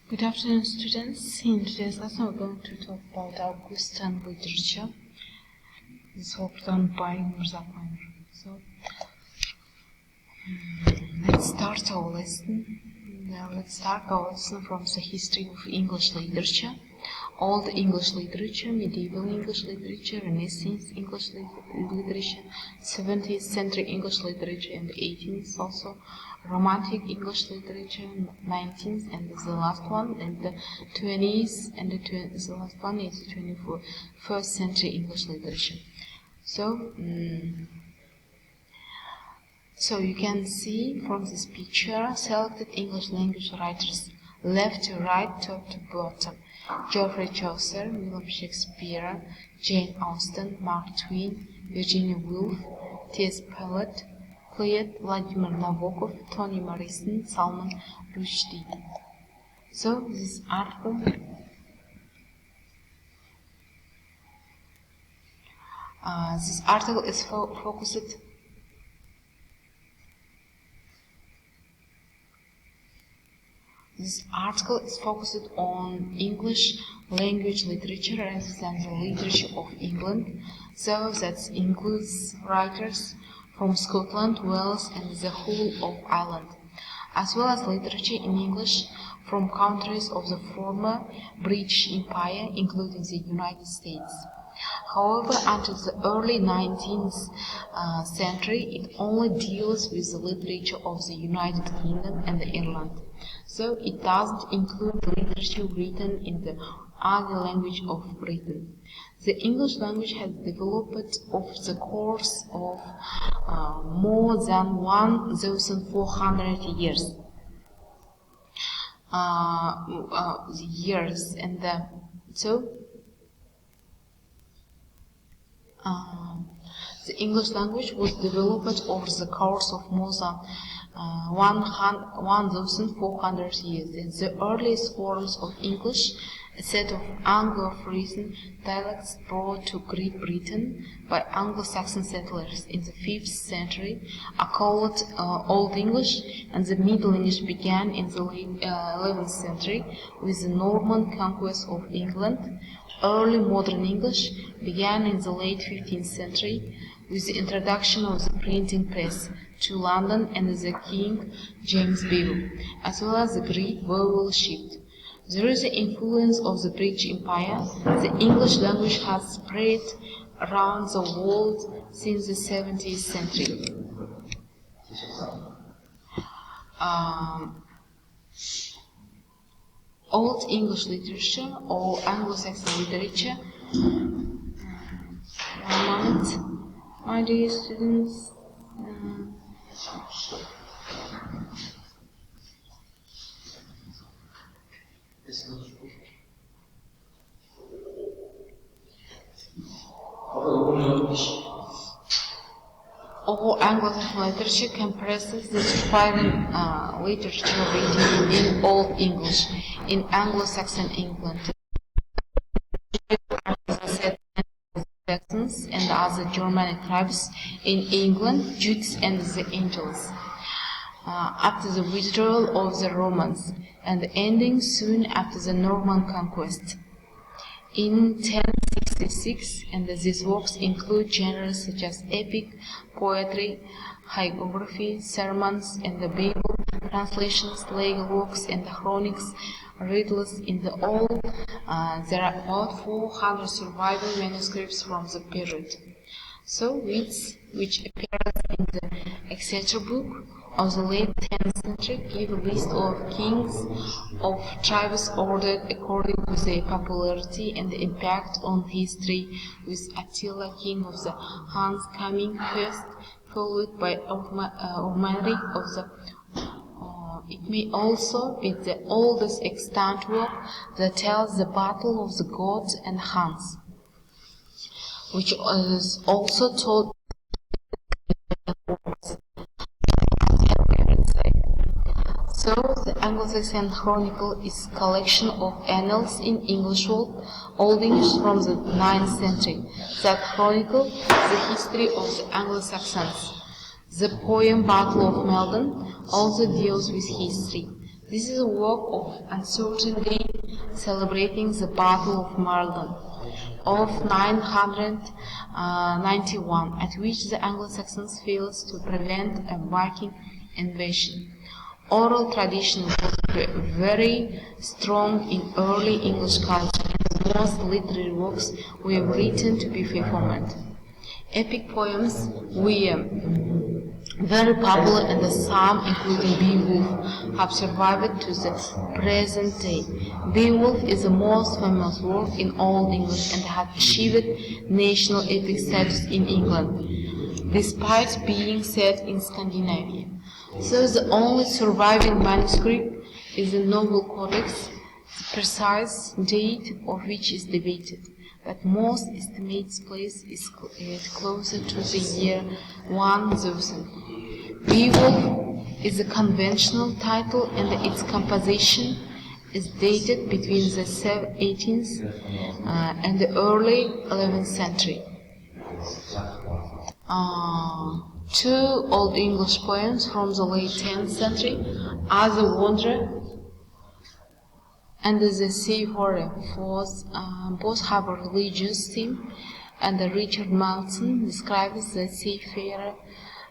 Good afternoon, students. In today's lesson, we're going to talk about Augustan literature. This is work done by Umirzakova A. So, let's start our lesson. Let's start our lesson from the history of English literature. Old English literature, medieval English literature, Renaissance English literature, 17th century English literature, and 18th also, Romantic English literature, 19th, and the last one, and the 20th, and the last one is 21st century English literature. So you can see from this picture selected English language writers, left to right, top to bottom. Geoffrey Chaucer, William Shakespeare, Jane Austen, Mark Twain, Virginia Woolf, T.S. Eliot, Vladimir Nabokov, Toni Morrison, Salman Rushdie. So this article is focused. This article is focused on English language literature rather than the literature of England, so that includes writers from Scotland, Wales, and the whole of Ireland, as well as literature in English from countries of the former British Empire, including the United States. However, until the early 19th century, it only deals with the literature of the United Kingdom and Ireland. So it doesn't include literature written in the other language of Britain. The English language has developed over the course of more than 1,400 years. The English language was developed over the course of more than 1,400 years. In the earliest forms of English, a set of Anglo-Frisian dialects brought to Great Britain by Anglo-Saxon settlers in the 5th century are called Old English, and the Middle English began in the late 11th century with the Norman conquest of England. Early modern English began in the late 15th century with the introduction of the printing press to London and the King James Bible, as well as the Great vowel shift. Through the influence of the British Empire, the English language has spread around the world since the 17th century. Old English literature or Anglo-Saxon literature. One moment, my dear students. All Anglo-Saxon literature comprises the surviving literature written in Old English in Anglo-Saxon England. Saxons and other Germanic tribes in England, Jutes and the Angles, after the withdrawal of the Romans, and ending soon after the Norman conquest in 1066, and these works include genres such as epic, poetry, hagiography, sermons, and the Bible, translations, legal works, and the chronics, riddles. In the all, there are about 400 surviving manuscripts from the period. So, which appears in the Exeter Book of the late 10th century, give a list of kings of tribes ordered according to their popularity and the impact on history, with Attila, king of the Huns, coming first, followed by Ormaric of the It may also be the oldest extant work that tells the battle of the Goths and Huns, which is also told. So, the Anglo-Saxon Chronicle is a collection of annals in English Old English from the 9th century that chronicle the history of the Anglo-Saxons. The poem Battle of Maldon also deals with history. This is a work of uncertainty celebrating the Battle of Mardon of 991, at which the Anglo-Saxons failed to prevent a Viking invasion. Oral tradition was very strong in early English culture, and most literary works were written to be performed. Epic poems were very popular, and some, including Beowulf, have survived to the present day. Beowulf is the most famous work in Old English and has achieved national epic status in England, despite being set in Scandinavia. So the only surviving manuscript is the Noble Codex, the precise date of which is debated, but most estimate its place is closer to the year 1000. Beowulf is a conventional title, and its composition is dated between the 18th and the early 11th century. Two Old English poems from the late 10th century are The Wanderer and The Seafarer. Both have a religious theme, and Richard Malson describes the Seafarer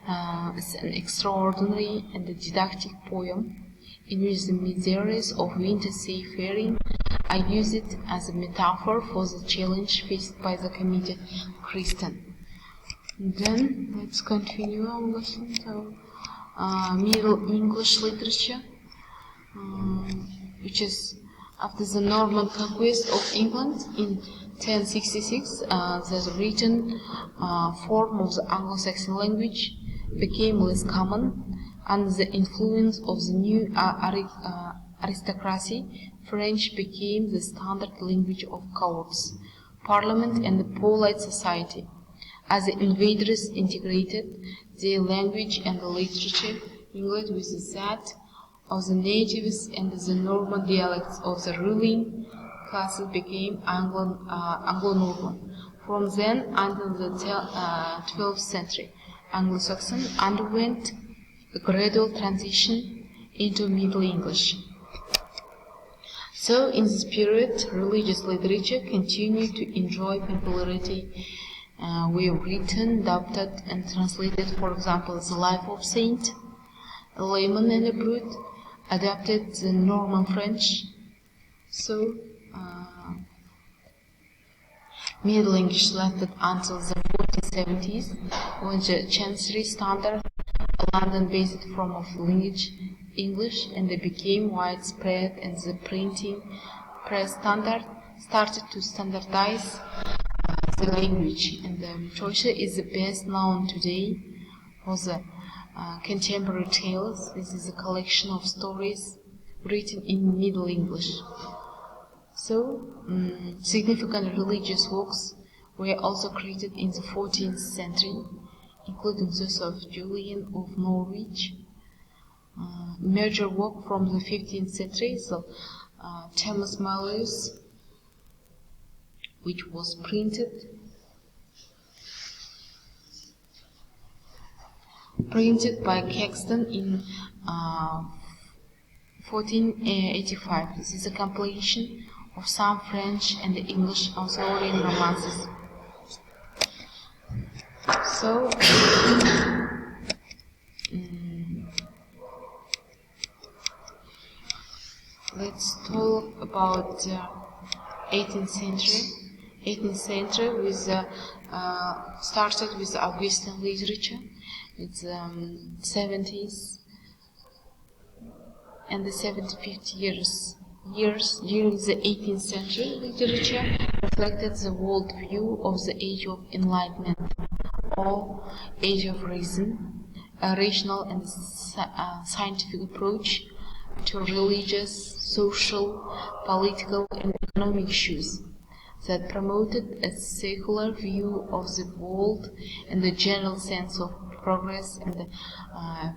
as an extraordinary and didactic poem in which the miseries of winter seafaring are used as a metaphor for the challenge faced by the committed Christian. Then let's continue our lesson. So, Middle English literature, which is after the Norman conquest of England in 1066, the written form of the Anglo-Saxon language became less common. Under the influence of the new aristocracy, French became the standard language of courts, parliament, and the polite society. As the invaders integrated their language and the literature mingled with that of the natives, and the Norman dialects of the ruling classes became Anglo-Norman. From then until the 12th century, Anglo-Saxon underwent a gradual transition into Middle English. So, in this period, religious literature continued to enjoy popularity. We have written, adapted, and translated, for example, the life of Saint Layman and the Brute, adapted the Norman French. So, Middle English lasted until the 1470s, when the Chancery Standard, a London-based form of language English, and they became widespread, and the printing press standard started to standardize the language. And the choice is the best known today for the contemporary tales. This is a collection of stories written in Middle English. So, significant religious works were also created in the 14th century, including those of Julian of Norwich. Major work from the 15th century, so Thomas Malthus, which was printed by Caxton in 1485. This is a compilation of some French and English Arthurian romances. So, let's talk about the 18th century. 18th century started with Augustan literature. It's 70s and the 75th years during the 18th century. Literature reflected the world view of the Age of Enlightenment, or Age of Reason, a rational and scientific approach to religious, social, political, and economic issues that promoted a secular view of the world and the general sense of progress and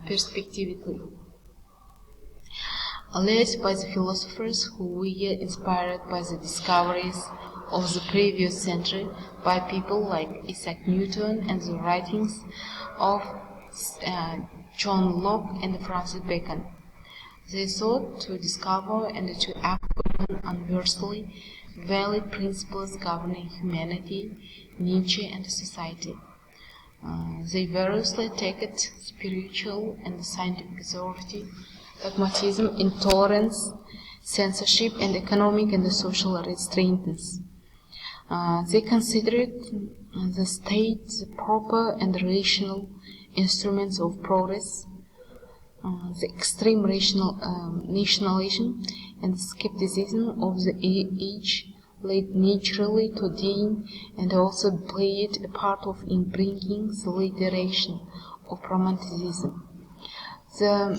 perspectivity. Led by the philosophers who were inspired by the discoveries of the previous century, by people like Isaac Newton and the writings of John Locke and Francis Bacon. They sought to discover and to act upon universally valid principles governing humanity, nature, and society. They variously attacked spiritual and scientific authority, dogmatism, intolerance, censorship, and economic and social restraints. They considered the state the proper and rational instruments of progress. The extreme nationalism and skepticism of the age led naturally to Dean and also played a part in bringing the late direction of Romanticism. The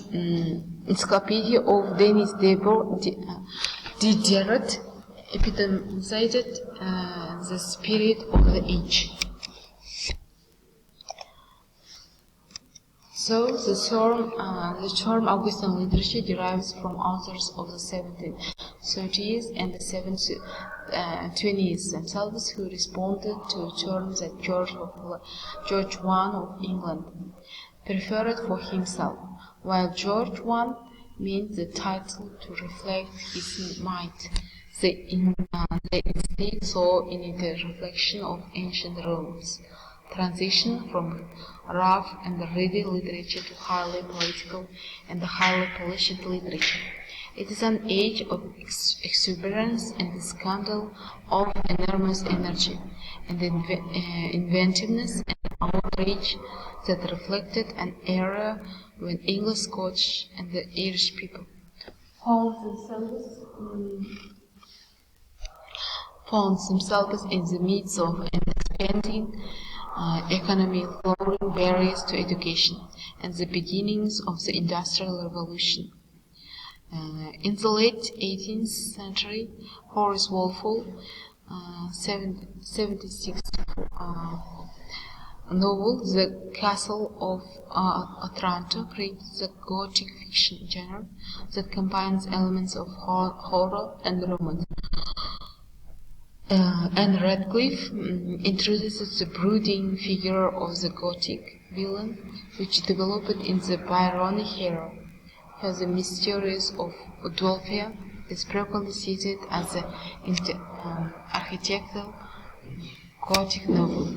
Encyclopedia of Denis Diderot epitomized the spirit of the age. So the term Augustan literature derives from authors of the 1730s and the 1720s themselves who responded to terms that George I of England preferred for himself, while George I meant the title to reflect his might. They instead saw in it a reflection of ancient Rome's transition from rough and ready literature to highly political and highly polished literature. It is an age of exuberance and scandal, of enormous energy and inventiveness and outrage that reflected an era when English, Scotch, and the Irish people found themselves in the midst of an expanding economy, lowering barriers to education, and the beginnings of the Industrial Revolution. In the late 18th century, Horace Walpole, 76 novel, The Castle of Otranto, created the Gothic fiction genre that combines elements of horror and romance. And Radcliffe introduces the brooding figure of the Gothic villain, which developed in the Byronic hero. Here the Mysteries of Udolphia is properly cited as the archetypal Gothic novel.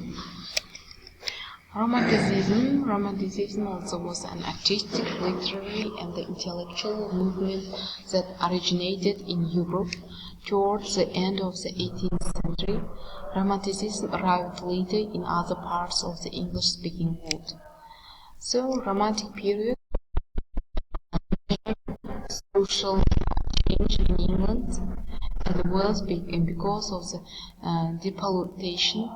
Romanticism also was an artistic, literary, and intellectual movement that originated in Europe towards the end of the 18th century. Romanticism arrived later in other parts of the English-speaking world. So, Romantic period, social change in England and the Wales because of the depopulation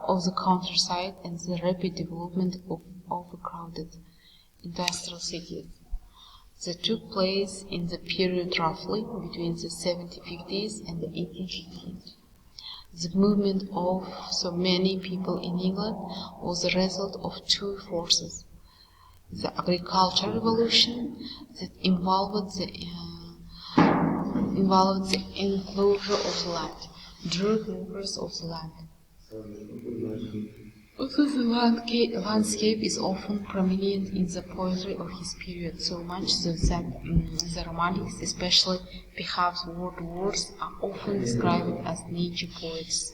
of the countryside and the rapid development of overcrowded industrial cities that took place in the period roughly between the 1750s and the 1850s. The movement of so many people in England was the result of two forces: the agricultural revolution that involved the enclosure of the land, drew conquerors of the land. Also, the landscape is often prominent in the poetry of his period, so much so that the Romantics, especially perhaps Wordsworth, are often described as nature poets.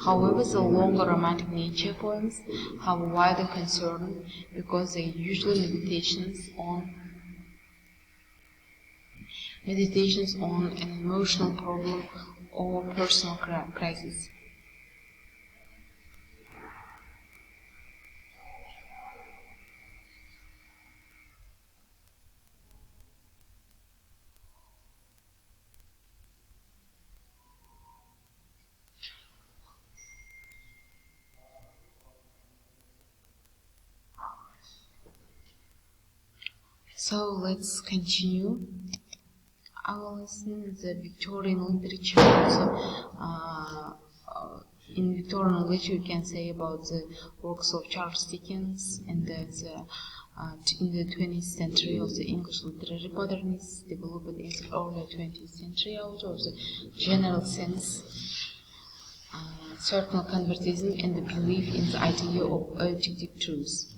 However, the longer Romantic nature poems have a wider concern because they are usually meditations on an emotional problem or personal crisis. So let's continue our lesson. The Victorian literature. In Victorian literature, you can say about the works of Charles Dickens and in the 20th century of the English literary modernists developed in the early 20th century out of the general sense, certain convertism and the belief in the idea of objective truth.